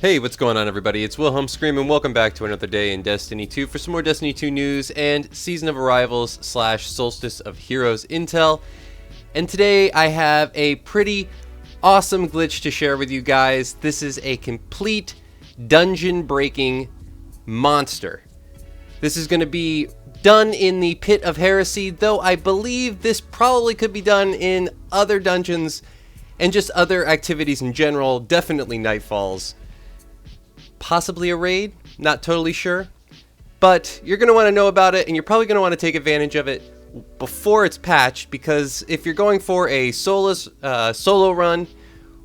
Hey, what's going on everybody? It's Wilhelm Scream and welcome back to another day in Destiny 2 for some more Destiny 2 news and Season of Arrivals / Solstice of Heroes intel. And today I have a pretty awesome glitch to share with you guys. This is a complete dungeon breaking monster. This is going to be done in the Pit of Heresy, though I believe this probably could be done in other dungeons and just other activities in general, definitely Nightfalls. Possibly a raid, not totally sure, but you're going to want to know about it and you're probably going to want to take advantage of it before it's patched, because if you're going for a solo run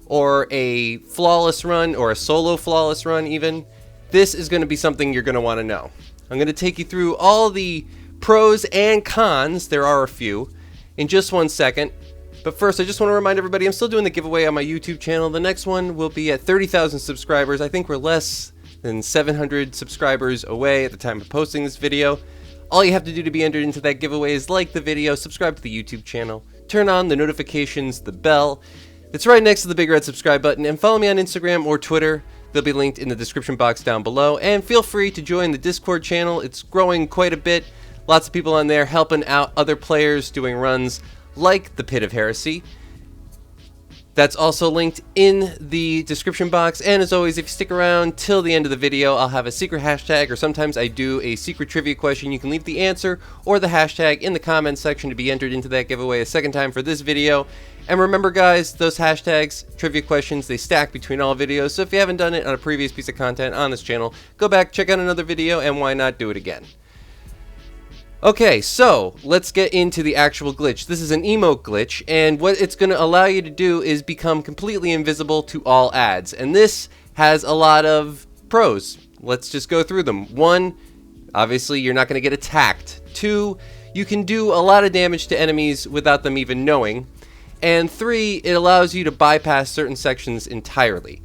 or a flawless run or a solo flawless run even, this is going to be something you're going to want to know. I'm going to take you through all the pros and cons, there are a few, in just 1 second. But first, I just want to remind everybody, I'm still doing the giveaway on my YouTube channel. The next one will be at 30,000 subscribers. I think we're less than 700 subscribers away at the time of posting this video. All you have to do to be entered into that giveaway is like the video, subscribe to the YouTube channel, turn on the notifications, the bell. It's right next to the big red subscribe button, and follow me on Instagram or Twitter. They'll be linked in the description box down below. And feel free to join the Discord channel. It's growing quite a bit. Lots of people on there helping out other players doing runs like the Pit of Heresy. That's also linked in the description box, and as always, if you stick around till the end of the video, I'll have a secret hashtag, or sometimes I do a secret trivia question. You can leave the answer or the hashtag in the comments section to be entered into that giveaway a second time for this video. And remember guys, those hashtags, trivia questions, they stack between all videos, so if you haven't done it on a previous piece of content on this channel, go back, check out another video, and why not do it again. Okay, so let's get into the actual glitch. This is an emote glitch, and what it's going to allow you to do is become completely invisible to all ads. And this has a lot of pros. Let's just go through them. 1, obviously you're not going to get attacked. 2, you can do a lot of damage to enemies without them even knowing. And 3, it allows you to bypass certain sections entirely.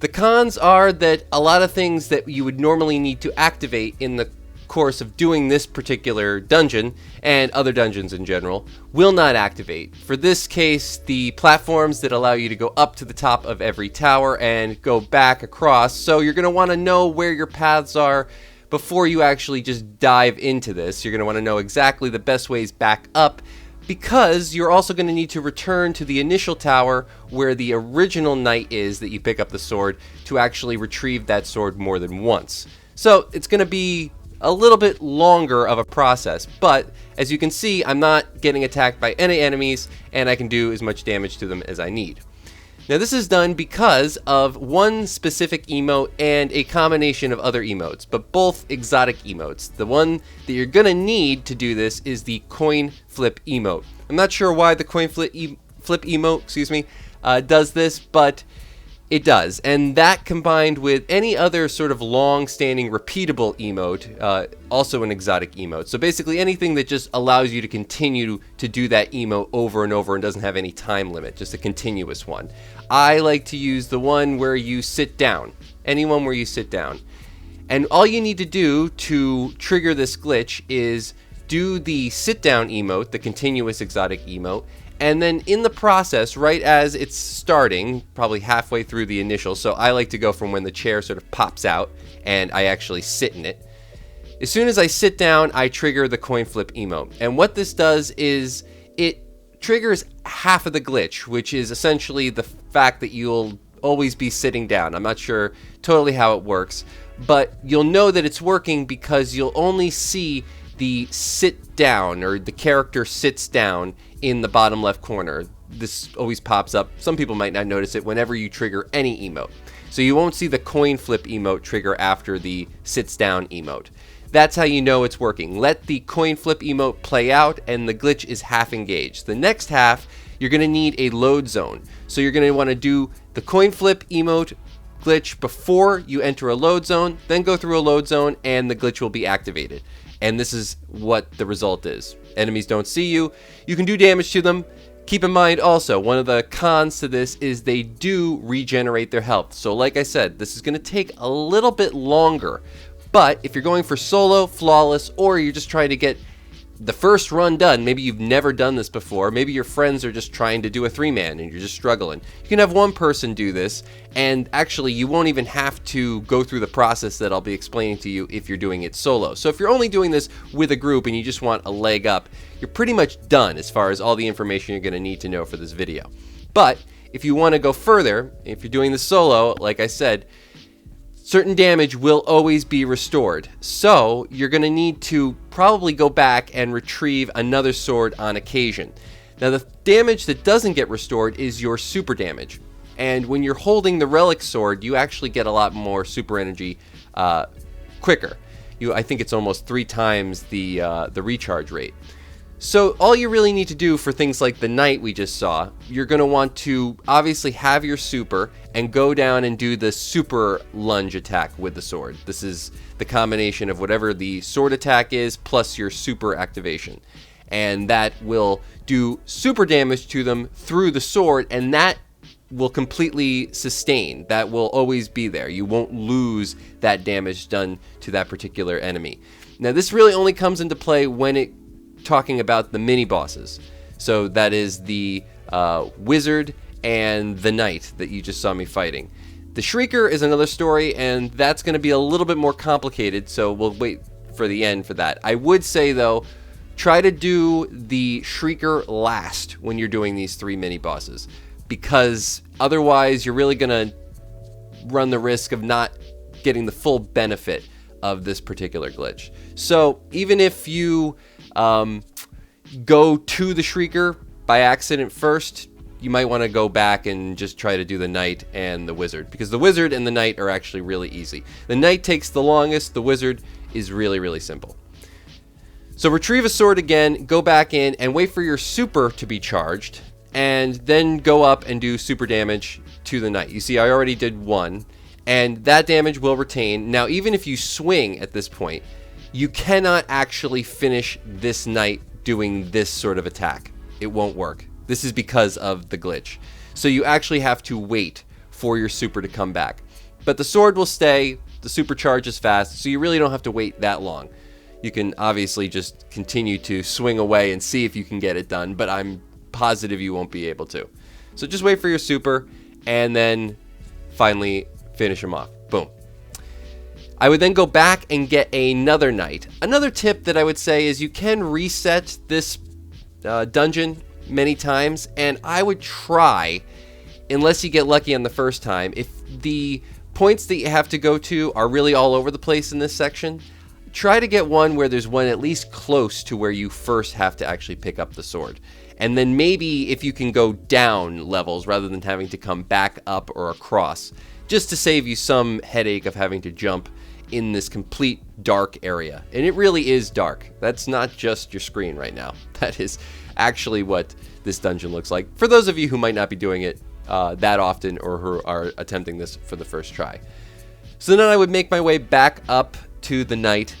The cons are that a lot of things that you would normally need to activate in the course of doing this particular dungeon and other dungeons in general will not activate. For this case, the platforms that allow you to go up to the top of every tower and go back across, so you're going to want to know where your paths are before you actually just dive into this. You're going to want to know exactly the best ways back up, because you're also going to need to return to the initial tower where the original knight is that you pick up the sword to actually retrieve that sword more than once. So it's going to be a little bit longer of a process, but as you can see, I'm not getting attacked by any enemies, and I can do as much damage to them as I need. Now this is done because of one specific emote and a combination of other emotes, but both exotic emotes. The one that you're gonna need to do this is the coin flip emote. I'm not sure why the coin flip emote, does this, but it does, and that combined with any other sort of long-standing repeatable emote, also an exotic emote. So basically anything that just allows you to continue to do that emote over and over and doesn't have any time limit, just a continuous one. I like to use the one where you sit down, anyone where you sit down. And all you need to do to trigger this glitch is do the sit down emote, the continuous exotic emote, and then in the process, right as it's starting, probably halfway through the initial, so I like to go from when the chair sort of pops out and I actually sit in it. As soon as I sit down, I trigger the coin flip emote. And what this does is it triggers half of the glitch, which is essentially the fact that you'll always be sitting down. I'm not sure totally how it works, but you'll know that it's working because you'll only see the sit down, or the character sits down in the bottom left corner. This always pops up. Some people might not notice it whenever you trigger any emote. So you won't see the coin flip emote trigger after the sits down emote. That's how you know it's working. Let the coin flip emote play out and the glitch is half engaged. The next half, you're going to need a load zone. So you're going to want to do the coin flip emote glitch before you enter a load zone, then go through a load zone and the glitch will be activated. And this is what the result is. Enemies don't see you. You can do damage to them. Keep in mind also, one of the cons to this is they do regenerate their health. So like I said, this is going to take a little bit longer. But if you're going for solo, flawless, or you're just trying to get the first run done, maybe you've never done this before, maybe your friends are just trying to do a 3-man and you're just struggling. You can have one person do this, and actually you won't even have to go through the process that I'll be explaining to you if you're doing it solo. So if you're only doing this with a group and you just want a leg up, you're pretty much done as far as all the information you're going to need to know for this video. But if you want to go further, if you're doing this solo, like I said, certain damage will always be restored. So you're going to need to probably go back and retrieve another sword on occasion. Now the damage that doesn't get restored is your super damage. And when you're holding the relic sword, you actually get a lot more super energy quicker. I think it's almost 3 times the recharge rate. So all you really need to do for things like the knight we just saw, you're going to want to obviously have your super and go down and do the super lunge attack with the sword. This is the combination of whatever the sword attack is plus your super activation. And that will do super damage to them through the sword, and that will completely sustain. That will always be there. You won't lose that damage done to that particular enemy. Now this really only comes into play when it talking about the mini bosses. So that is the wizard and the knight that you just saw me fighting. The shrieker is another story, and that's going to be a little bit more complicated, so we'll wait for the end for that. I would say though, try to do the shrieker last when you're doing these 3 mini bosses, because otherwise you're really going to run the risk of not getting the full benefit of this particular glitch. So even if you go to the shrieker by accident first, you might want to go back and just try to do the knight and the wizard, because the wizard and the knight are actually really easy. The knight takes the longest, the wizard is really simple. So retrieve a sword again, go back in and wait for your super to be charged, and then go up and do super damage to the knight. You see, I already did 1, and that damage will retain. Now even if you swing at this point, you cannot actually finish this knight doing this sort of attack. It won't work. This is because of the glitch. So you actually have to wait for your super to come back. But the sword will stay, the super charges fast, so you really don't have to wait that long. You can obviously just continue to swing away and see if you can get it done, but I'm positive you won't be able to. So just wait for your super, and then finally finish him off. Boom. I would then go back and get another knight. Another tip that I would say is you can reset this dungeon many times, and I would try, unless you get lucky on the first time, if the points that you have to go to are really all over the place in this section, try to get one where there's one at least close to where you first have to actually pick up the sword. And then maybe if you can go down levels rather than having to come back up or across, just to save you some headache of having to jump in this complete dark area. And it really is dark. That's not just your screen right now. That is actually what this dungeon looks like, for those of you who might not be doing it that often or who are attempting this for the first try. So then I would make my way back up to the knight,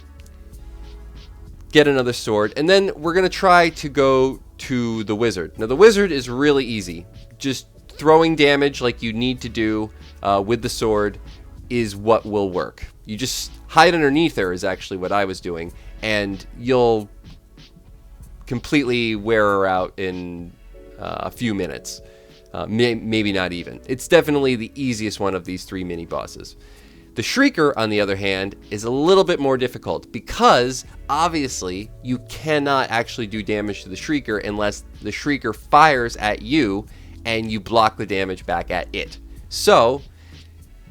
get another sword, and then we're going to try to go to the wizard. Now the wizard is really easy. Just throwing damage like you need to do with the sword is what will work. You just hide underneath her is actually what I was doing, and you'll completely wear her out in a few minutes. Maybe not even. It's definitely the easiest one of these 3 mini bosses. The Shrieker, on the other hand, is a little bit more difficult because obviously you cannot actually do damage to the Shrieker unless the Shrieker fires at you and you block the damage back at it. So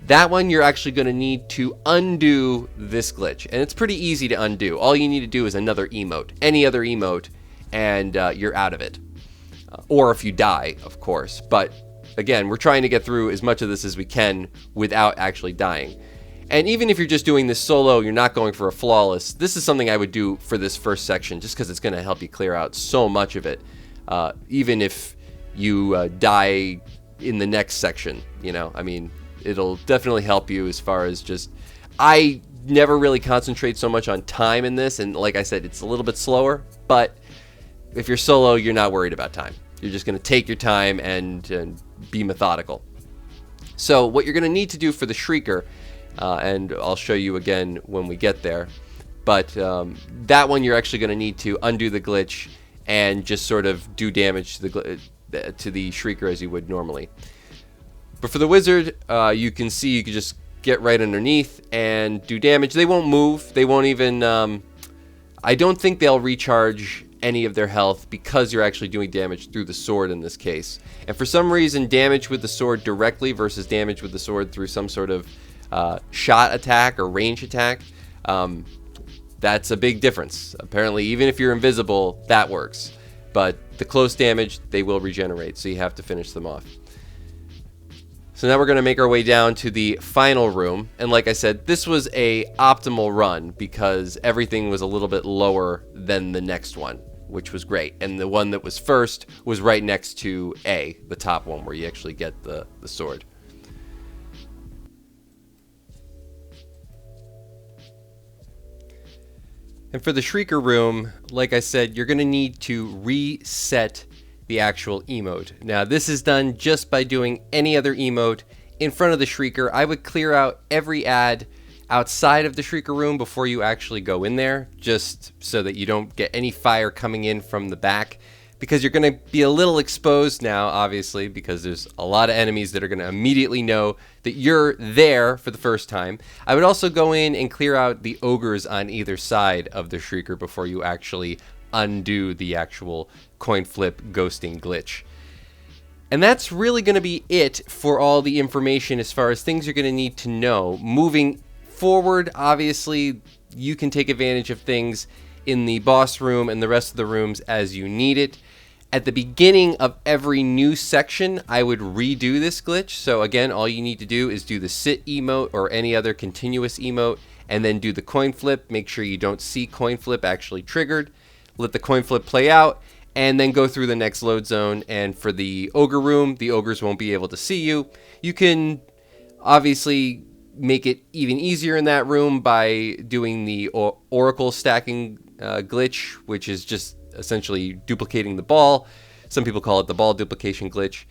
that one you're actually going to need to undo this glitch, and it's pretty easy to undo. All you need to do is another emote, any other emote, and you're out of it. Or if you die, of course. But again, we're trying to get through as much of this as we can without actually dying. And even if you're just doing this solo, you're not going for a flawless, this is something I would do for this first section just because it's going to help you clear out so much of it. Even if you die in the next section, you know, I mean, it'll definitely help you as far as just, I never really concentrate so much on time in this, and like I said, it's a little bit slower, but if you're solo, you're not worried about time. You're just going to take your time and be methodical. So what you're going to need to do for the Shrieker, and I'll show you again when we get there, But that one you're actually going to need to undo the glitch and just sort of do damage to the Shrieker as you would normally. But for the wizard, you can see you can just get right underneath and do damage. They won't move. They won't even... I don't think they'll recharge any of their health because you're actually doing damage through the sword in this case. And for some reason, damage with the sword directly versus damage with the sword through some sort of shot attack or range attack, that's a big difference. Apparently, even if you're invisible, that works. But the close damage, they will regenerate, so you have to finish them off. So now we're going to make our way down to the final room. And like I said, this was a optimal run because everything was a little bit lower than the next one, which was great. And the one that was first was right next to A, the top one where you actually get the sword. And for the Shrieker room, like I said, you're going to need to reset the actual emote. Now, this is done just by doing any other emote in front of the Shrieker. I would clear out every ad outside of the Shrieker room before you actually go in there, just so that you don't get any fire coming in from the back, because you're going to be a little exposed now, obviously, because there's a lot of enemies that are going to immediately know that you're there for the first time. I would also go in and clear out the ogres on either side of the Shrieker before you actually undo the actual coin flip ghosting glitch. And that's really going to be it for all the information as far as things you're going to need to know. Moving forward, obviously, you can take advantage of things in the boss room and the rest of the rooms as you need it. At the beginning of every new section, I would redo this glitch. So again, all you need to do is do the sit emote or any other continuous emote, and then do the coin flip. Make sure you don't see coin flip actually triggered. Let the coin flip play out, and then go through the next load zone. And for the ogre room, the ogres won't be able to see you. You can obviously make it even easier in that room by doing the oracle stacking glitch, which is just essentially duplicating the ball. Some people call it the ball duplication glitch,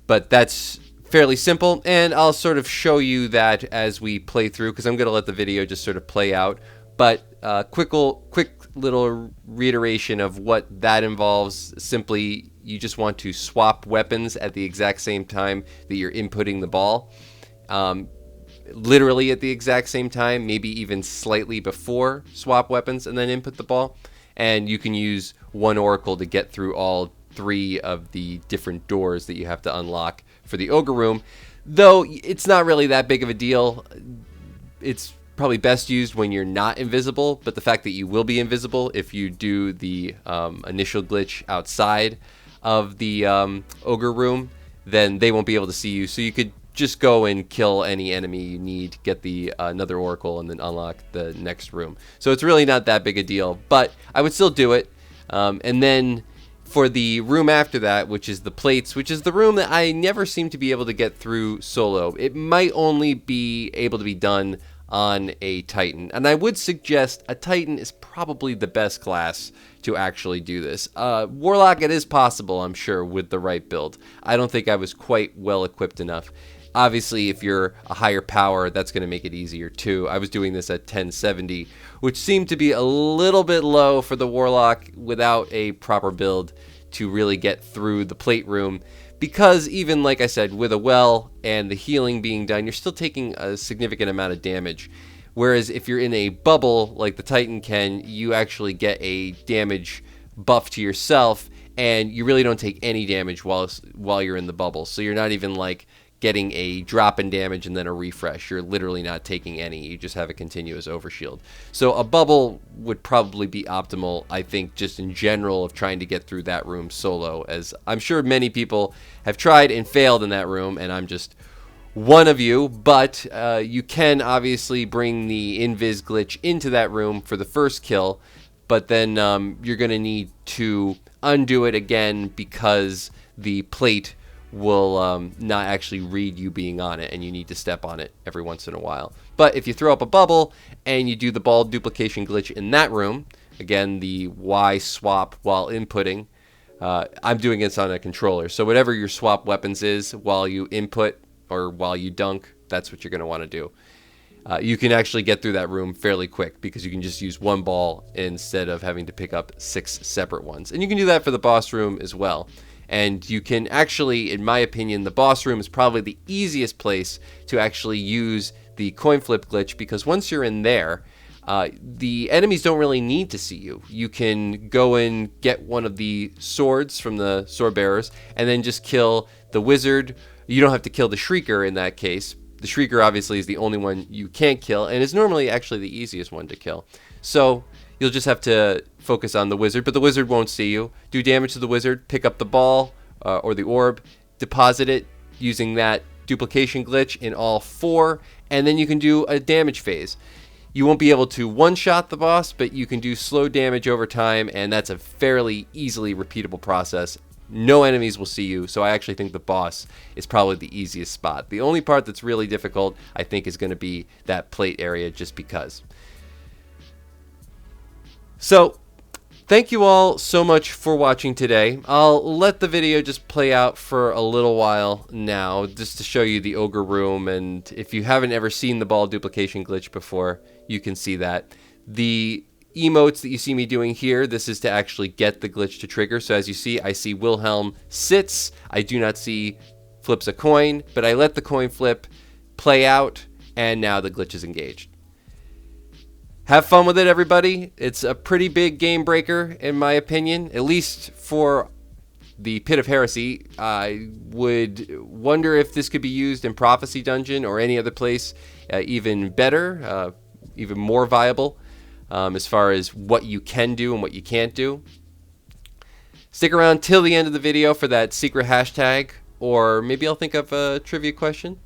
but that's fairly simple, and I'll sort of show you that as we play through, because I'm going to let the video just sort of play out. But quick little reiteration of what that involves. Simply, you just want to swap weapons at the exact same time that you're inputting the ball. Literally at the exact same time, maybe even slightly before swap weapons and then input the ball. And you can use one oracle to get through all 3 of the different doors that you have to unlock for the ogre room. Though it's not really that big of a deal. It's probably best used when you're not invisible, but the fact that you will be invisible if you do the initial glitch outside of the ogre room, then they won't be able to see you. So you could just go and kill any enemy you need, get the another oracle, and then unlock the next room. So it's really not that big a deal, but I would still do it. And then for the room after that, which is the plates, which is the room that I never seem to be able to get through solo. It might only be able to be done on a Titan, and I would suggest a Titan is probably the best class to actually do this. Warlock, it is possible, I'm sure, with the right build. I don't think I was quite well equipped enough. Obviously, if you're a higher power, that's going to make it easier too. I was doing this at 1070, which seemed to be a little bit low for the Warlock without a proper build to really get through the plate room. Because even, like I said, with a well and the healing being done, you're still taking a significant amount of damage. Whereas if you're in a bubble, like the Titan can, you actually get a damage buff to yourself, and you really don't take any damage while you're in the bubble. So you're not even like getting a drop in damage and then a refresh. You're literally not taking any. You just have a continuous overshield. So a bubble would probably be optimal, I think, just in general of trying to get through that room solo, as I'm sure many people have tried and failed in that room, and I'm just one of you. But you can obviously bring the invis glitch into that room for the first kill, but then you're going to need to undo it again because the plate will not actually read you being on it, and you need to step on it every once in a while. But if you throw up a bubble and you do the ball duplication glitch in that room, again, the Y swap while inputting, I'm doing this on a controller, so whatever your swap weapons is while you input or while you dunk, that's what you're going to want to do. you can actually get through that room fairly quick because you can just use one ball instead of having to pick up 6 separate ones. And you can do that for the boss room as well. And you can actually, in my opinion, the boss room is probably the easiest place to actually use the coin flip glitch, because once you're in there, the enemies don't really need to see you. You can go and get one of the swords from the sword bearers and then just kill the wizard. You don't have to kill the shrieker in that case. The shrieker obviously is the only one you can't kill, and is normally actually the easiest one to kill. So you'll just have to focus on the wizard, but the wizard won't see you. Do damage to the wizard, pick up the ball or the orb, deposit it using that duplication glitch in all 4, and then you can do a damage phase. You won't be able to one-shot the boss, but you can do slow damage over time, and that's a fairly easily repeatable process. No enemies will see you, so I actually think the boss is probably the easiest spot. The only part that's really difficult, I think, is going to be that plate area, just because. So, thank you all so much for watching today. I'll let the video just play out for a little while now, just to show you the ogre room, and if you haven't ever seen the ball duplication glitch before, you can see that. The emotes that you see me doing here, this is to actually get the glitch to trigger. So as you see, I see Wilhelm sits. I do not see flips a coin, but I let the coin flip play out, and now the glitch is engaged. Have fun with it, everybody. It's a pretty big game breaker, in my opinion, at least for the Pit of Heresy. I would wonder if this could be used in Prophecy Dungeon or any other place even better, even more viable. As far as what you can do and what you can't do. Stick around till the end of the video for that secret hashtag, or maybe I'll think of a trivia question.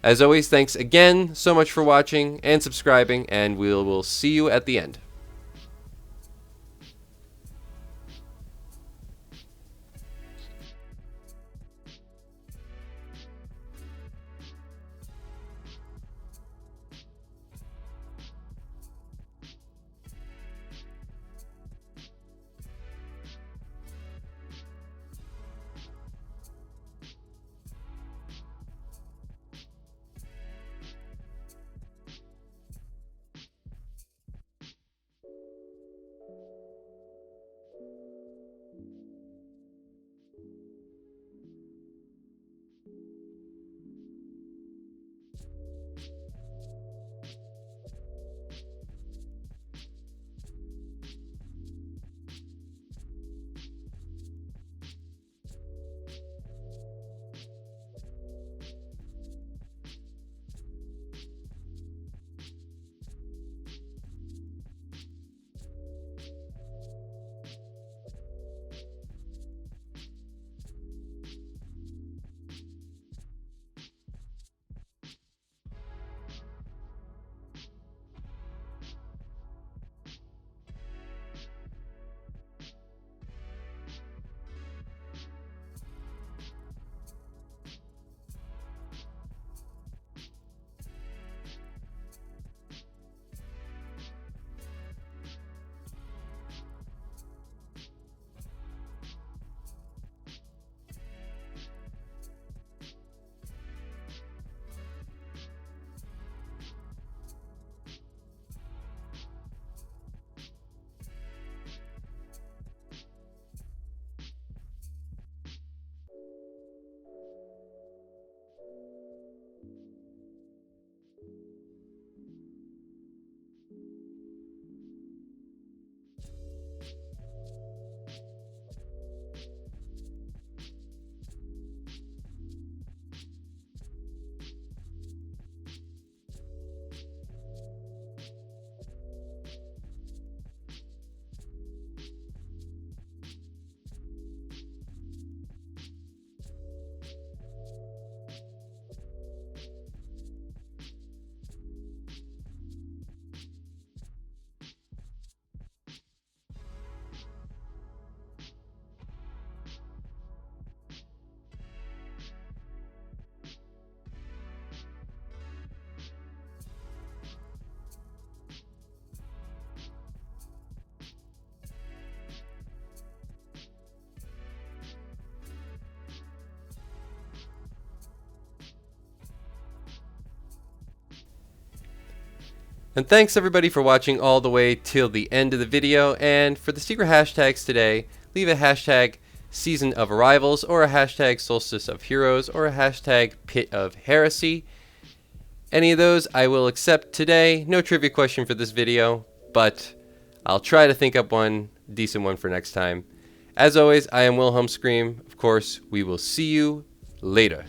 As always, thanks again so much for watching and subscribing, and we'll see you at the end. And thanks everybody for watching all the way till the end of the video. And for the secret hashtags today, leave a hashtag Season of Arrivals, or a hashtag Solstice of Heroes, or a hashtag Pit of Heresy. Any of those I will accept today. No trivia question for this video, but I'll try to think up one decent one for next time. As always, I am Wilhelm Scream. Of course, we will see you later.